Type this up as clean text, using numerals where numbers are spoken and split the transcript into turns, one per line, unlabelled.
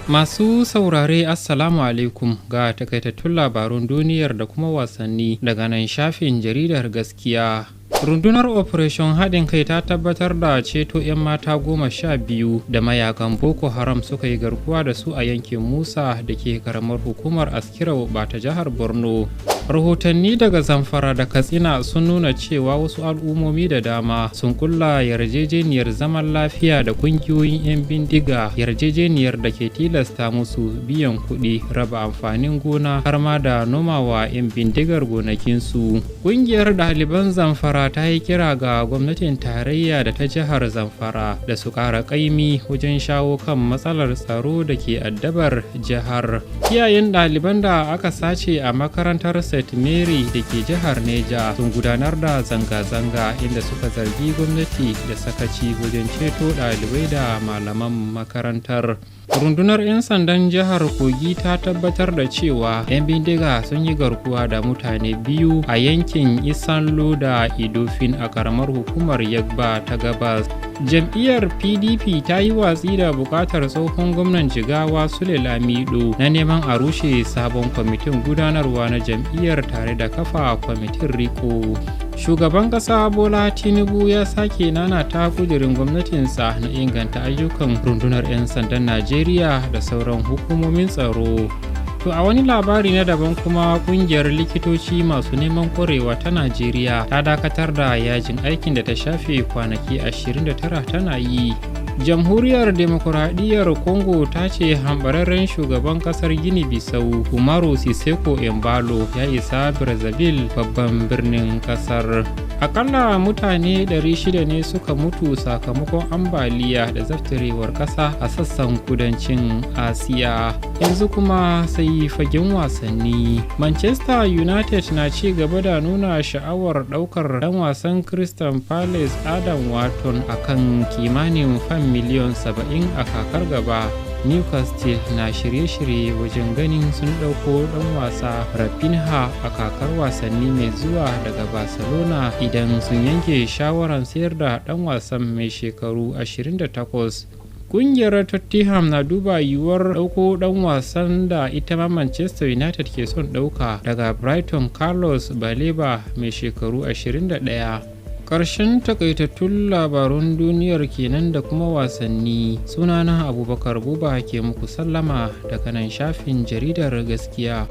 Masu saurare Assalamu alaikum ga takaitattun labarun duniyar da kuma wasanni daga nan shafin jaridar gaskiya. Rundunar Operation haɗin kai ta tabbatar da ceto 'yan mata 12 da mayakan Boko Haram suka yi garkuwa da su a yankin Musa da ke karamar hukumar Askira ba ta jihar Borno. Rahotanni daga Zamfara da Katsina sun nuna cewa wasu al'ummomi da dama sun kulla yarjejeniyar zaman lafiya da kungiyoyin 'yan bindiga, yarjejeniyar da ke tilasta musu biyan kuɗi, raba amfanin gona har ma da nomawa 'yan bindigar gonakinsu. Ƙungiyar ɗaliban Zamfara ta yi kira ga gwamnatin tarayya da ta jihar Zamfara da su ƙara ƙaimi wajen shawo kan matsalar tsaro da ke addabar jihar. Iyayen ɗaliban da aka sace a makarantar St. Mary da ke jihar Neja sun gudanar da zanga-zanga inda suka zargi gwamnati da sakaci wajen ceto ɗalibai da malaman makarantar. Rundunar 'yan sandan jihar Kogi ta tabbatar da cewa 'yan bindiga sun yi garkuwa da mutane biyu a yankin Isanlo da Idofin a karamar hukumar Yagba ta Gabas. Jam'iyyar PDP ta yi watsi da bukatar tsohon gwamnan Jigawa Sule Lamido na neman a rushe sabon kwamitin gudanarwa na jam'iyyar tare da kafa kwamitin riko. Shugaban ƙasa Bola Tinubu ya sake nanata kudirin gwamnatinsa na inganta ayyukan rundunar 'yan sandan Najeriya da sauran hukumomin tsaro. To a wani labari na daban kuma kungiyar likitoci masu neman ƙwarewa ta Najeriya ta dakatar da yajin aikin da ta shafe kwanaki 29 tana yi. Jamhuriyar Demokuraɗiyyar Congo ta ce hambararren shugaban ƙasar Gini Bisau Umaru Siseko Embalo ya isa Brazzaville babban birnin ƙasar. Akalla mutane 600 ne suka mutu sakamakon ambaliya da zaftarewar ƙasa a sassan kudancin Asiya. Yanzu kuma sai fagen wasanni. Manchester United na ci gaba da nuna sha'awar ɗaukar ɗan wasan Crystal Palace Adam Wharton akan kimanin fam miliyan 70 a kakar gaba. Newcastle na shirye-shirye wajen ganin sun ɗauko ɗan wasa Raphinha a kakar wasanni mai zuwa daga Barcelona idan sun yanke shawarar sayar da ɗan wasan mai shekaru 28. Kungiyar Tottenham na duba yiwuwar ɗauko ɗan wasan da ita ma Manchester United ke son ɗauka daga Brighton, Carlos Baleba mai shekaru 21. Ƙarshen takaitattun labarun duniyar kenan da kuma wasanni. Sunana Abubakar Buba ke muku sallama daga nan shafin jaridar gaskiya.